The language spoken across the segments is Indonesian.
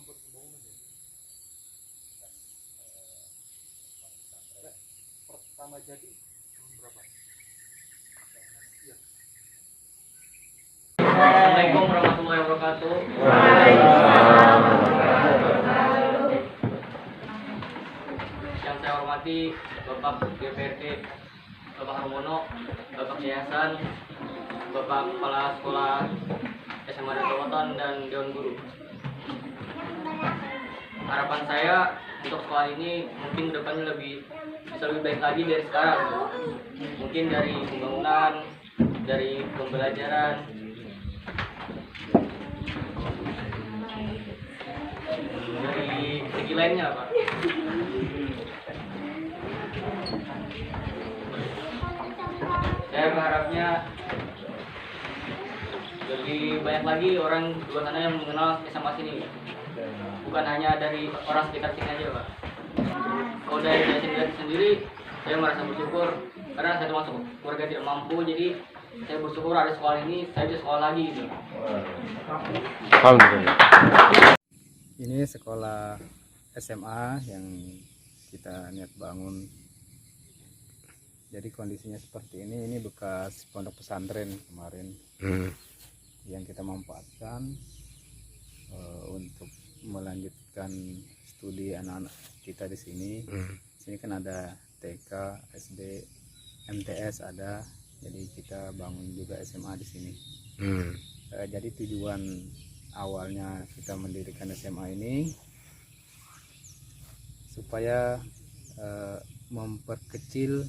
Pertama jadi tahun berapa? Iya. Assalamualaikum warahmatullahi wabarakatuh. Yang saya hormati Bapak DPRD, Bapak Harmono, Bapak Yayasan, Bapak Kepala Sekolah SMA Datotan dan Dewan Guru. Harapan saya untuk sekolah ini mungkin depannya bisa lebih baik lagi dari sekarang. Mungkin dari pembangunan, dari pembelajaran, dari segi lainnya, Pak. Saya berharapnya lebih banyak lagi orang di luar sana yang mengenal SMA sini, bukan hanya dari orang sekitar sini aja, Pak. Kalau dari saya sendiri, saya merasa bersyukur karena saya termasuk keluarga tidak mampu, jadi saya bersyukur ada sekolah ini, saya bisa sekolah lagi gitu. Alhamdulillah. Ini sekolah SMA yang kita niat bangun. Jadi kondisinya seperti ini bekas pondok pesantren kemarin yang kita manfaatkan untuk melanjutkan studi anak-anak kita di sini. Sini kan ada TK, SD, MTS ada, jadi kita bangun juga SMA di sini. Jadi tujuan awalnya kita mendirikan SMA ini supaya memperkecil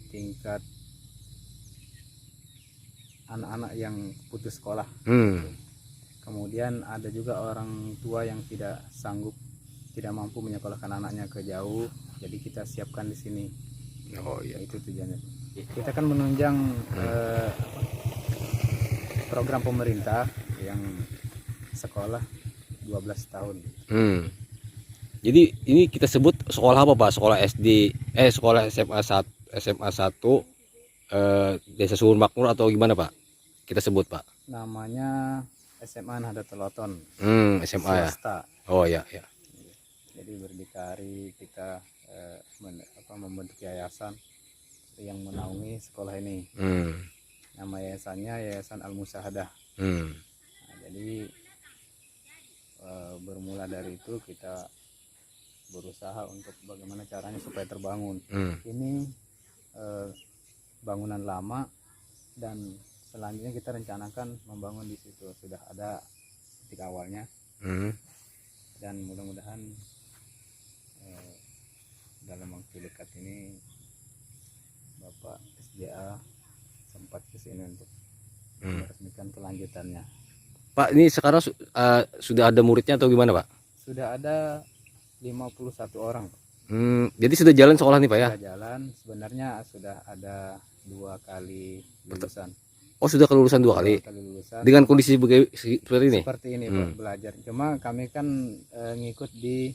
tingkat anak-anak yang putus sekolah. Kemudian ada juga orang tua yang tidak mampu menyekolahkan anaknya ke jauh, jadi kita siapkan di sini. Oh iya. Itu tujuannya. Kita kan menunjang program pemerintah yang sekolah 12 tahun. Jadi ini kita sebut sekolah apa, Pak? Sekolah SD, sekolah SMA 1 Desa Subur Makmur atau gimana, Pak? Kita sebut, Pak. Namanya SMA Nahdlatul Ulama. SMA ya. Swasta. Oh ya, ya. Jadi berdikari kita membentuk yayasan yang menaungi sekolah ini. Nama yayasannya Yayasan Al-Musyahadah. Nah, jadi bermula dari itu kita berusaha untuk bagaimana caranya supaya terbangun. Ini bangunan lama dan selanjutnya kita rencanakan membangun di situ. Sudah ada titik awalnya dan mudah-mudahan dalam waktu dekat ini Bapak SDA sempat kesini untuk meresmikan kelanjutannya. Pak, ini sekarang sudah ada muridnya atau gimana, Pak? Sudah ada 51 orang. Jadi sudah jalan sekolah nih, Pak ya? Sudah jalan, sebenarnya sudah ada 2 kali lulusan. Oh, sudah kelulusan 2 kali. Lulusan. Dengan kondisi seperti ini? Seperti ini, Pak, belajar. Cuma kami kan ngikut di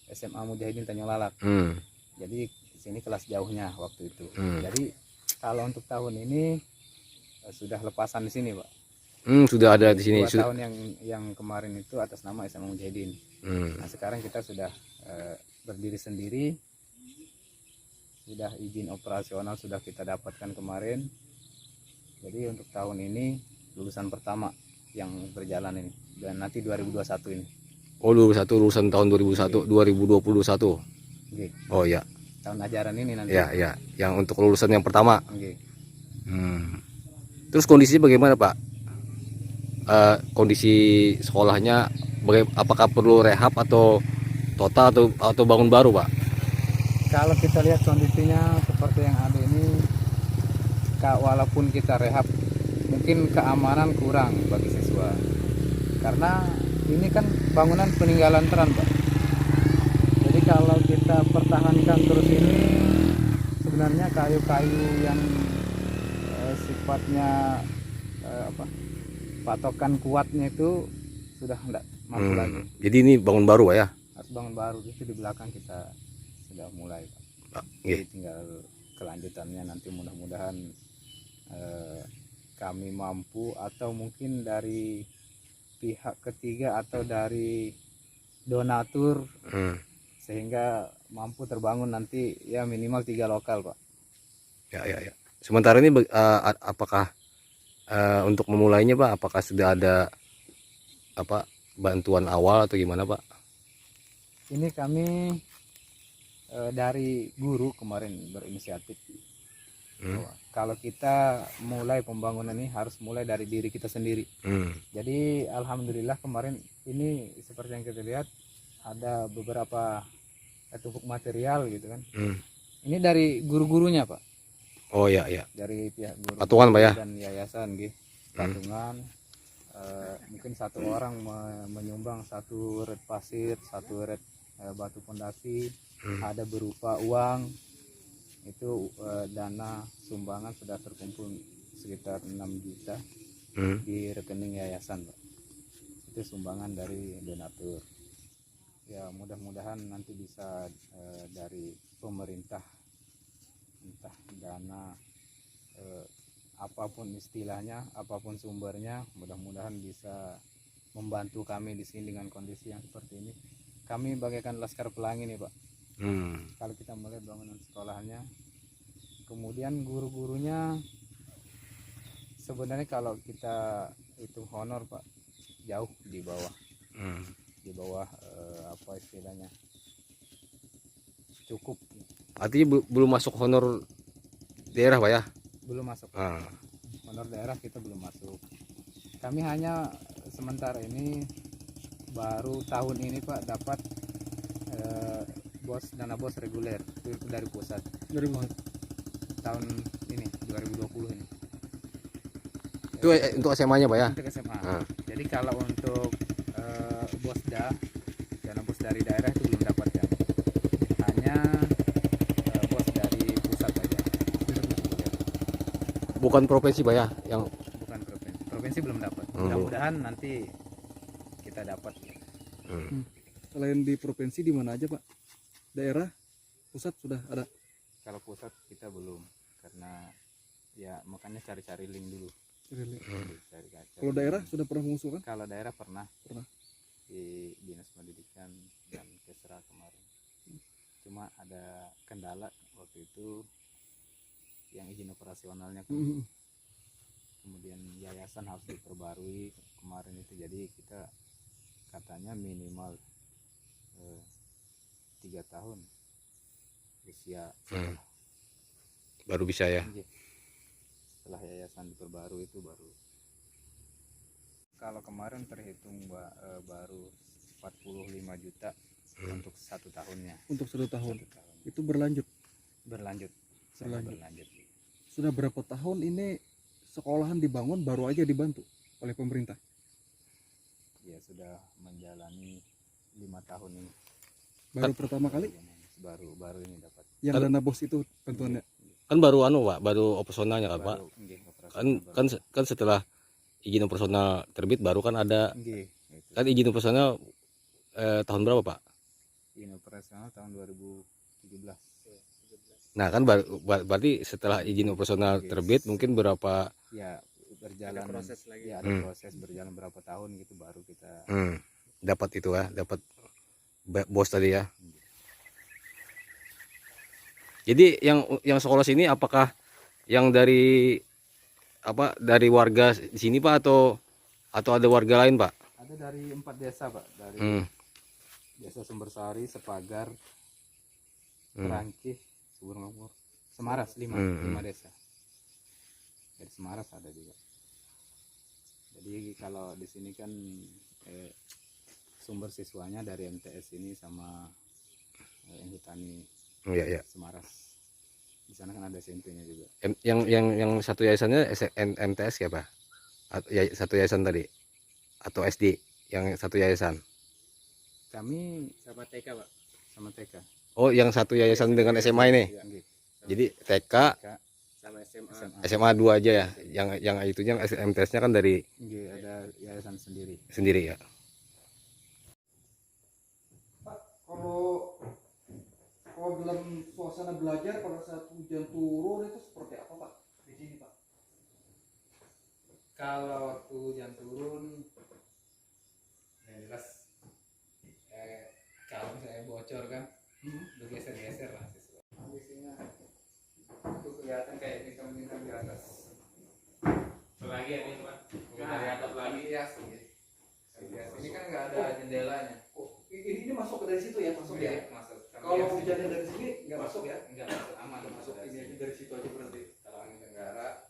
SMA Mujahidin Tanjung Lalak. Jadi di sini kelas jauhnya waktu itu. Jadi kalau untuk tahun ini sudah lepasan di sini, Pak. Sudah ada di sini. 2 tahun yang kemarin itu atas nama SMA Mujahidin. Nah, sekarang kita sudah berdiri sendiri. Sudah izin operasional sudah kita dapatkan kemarin. Jadi untuk tahun ini lulusan pertama yang berjalan ini, dan nanti 2021 ini. Oh, 2021, lulusan tahun 2001, 2021. Okay. Oh ya. Tahun ajaran ini nanti. Ya, ya. Yang untuk lulusan yang pertama. Okay. Terus kondisinya bagaimana, Pak? Kondisi sekolahnya apakah perlu rehab atau total atau bangun baru, Pak? Kalau kita lihat kondisinya seperti yang ada ini, walaupun kita rehab, mungkin keamanan kurang bagi siswa. Karena ini kan bangunan peninggalan Teran, Pak. Jadi kalau kita pertahankan terus ini, sebenarnya kayu-kayu yang sifatnya patokan kuatnya itu sudah tidak mampu lagi. Jadi ini bangun baru, Pak ya? Harus bangun baru. Itu di belakang kita sudah mulai, Pak. Jadi tinggal kelanjutannya nanti mudah-mudahan kami mampu, atau mungkin dari pihak ketiga atau dari donatur Hmm. sehingga mampu terbangun nanti ya minimal 3 lokal, Pak. Ya. Sementara ini apakah untuk memulainya Pak, apakah sudah ada apa bantuan awal atau gimana Pak? Ini kami dari guru kemarin berinisiatif bahwa kalau kita mulai pembangunan ini harus mulai dari diri kita sendiri. Jadi alhamdulillah kemarin ini seperti yang kita lihat ada beberapa tumpuk material gitu kan. Ini dari guru-gurunya, Pak. Oh ya. Dari pihak guru Patungan, Pak, ya? dan yayasan gitu. Patungan. Mungkin satu orang menyumbang 1 red pasir, 1 red batu fondasi, ada berupa uang. Itu dana sumbangan sudah terkumpul sekitar 6 juta di rekening yayasan, Pak. Itu sumbangan dari donatur. Ya mudah-mudahan nanti bisa dari pemerintah, entah dana apapun istilahnya, apapun sumbernya, mudah-mudahan bisa membantu kami di sini dengan kondisi yang seperti ini. Kami bagaikan laskar pelangi nih, Pak. Kalau kita melihat bangunan sekolahnya, kemudian guru-gurunya sebenarnya kalau kita hitung honor, Pak, jauh di bawah. Di bawah apa istilahnya, cukup. Artinya belum masuk honor daerah Pak ya? Belum masuk. Honor daerah kita belum masuk. Kami hanya sementara ini baru tahun ini, Pak, dapat dana bos reguler itu dari pusat. Dari mana? Tahun ini 2020 ini. Itu untuk SMA-nya Pak ya? Untuk SMA. Jadi kalau untuk bosda, dana bos dari daerah itu belum dapat ya. Hanya bos dari pusat aja. Bukan provinsi Pak ya? Yang Bukan provinsi. Provinsi belum dapat. Mudah-mudahan nanti kita dapat. Selain di provinsi di mana aja Pak? Daerah, pusat sudah ada? Kalau pusat kita belum, karena ya makanya cari-cari link dulu. Cari. Kalau daerah sudah pernah mengusulkan? Kalau daerah pernah Pernah. di Dinas Pendidikan dan Kesra kemarin. Cuma ada kendala waktu itu yang izin operasionalnya kan. Kemudian yayasan harus diperbarui kemarin itu, jadi kita katanya minimal 3 tahun usia baru bisa ya? Setelah yayasan diperbarui itu baru. Kalau kemarin terhitung baru 45 juta untuk 1 tahunnya. Untuk 1 tahun. 1 tahun. Itu berlanjut. Berlanjut. Sudah berapa tahun ini sekolahan dibangun, baru aja dibantu oleh pemerintah? Ya sudah menjalani 5 tahun ini. Baru pertama kali? Baru ini dapat. Yang dana bos itu bantuannya? Kan baru Pak, baru operasionalnya kan Pak? Baru, Kan setelah izin operasional terbit baru kan ada. gitu. Kan izin operasional tahun berapa Pak? Izin operasional tahun 2017. Nah kan berarti setelah izin operasional terbit mungkin berapa Ya berjalan Ada proses lagi. Ya ada proses berjalan berapa tahun gitu baru kita dapat itu ya, dapat bos tadi ya. Jadi yang sekolah sini apakah yang dari dari warga di sini Pak atau ada warga lain Pak? ada dari 4 desa, Pak, dari Desa Sumbersari, Sepagar, Kerangkih, Subur Makmur, Semaras, 5 desa. Dari Semaras ada juga. Jadi kalau di sini kan sumber siswanya dari MTS ini sama Hutani Semaras. Di sana kan ada SMP-nya juga. Yang satu yayasannya MTS ya Pak? Satu yayasan tadi atau SD yang satu yayasan? Kami Sama TK, Pak. sama TK. Oh, yang satu yayasan dengan SMA ini. Iya. Jadi TK, Sama SMA. SMA 2 aja ya. Yang itunya MTS-nya kan dari Iya, ada yayasan sendiri. sendiri ya. Pak, kalau dalam suasana belajar pada saat hujan turun itu seperti apa Pak di sini Pak? Kalau waktu hujan turun bocor kan, bergeser-geser lah siswa. Kondisinya itu kelihatan kayak bintang-bintang di atas. Lagi ya ini Pak. Dari atas lagi ya sih. Ini kan nggak ada jendelanya. Ini masuk dari situ ya, masuk ya. Masuk. Kalau hujannya dari sini nggak masuk ya? Nggak masuk, aman. Masuk ini aja dari situ aja berarti. Kalau angin tenggara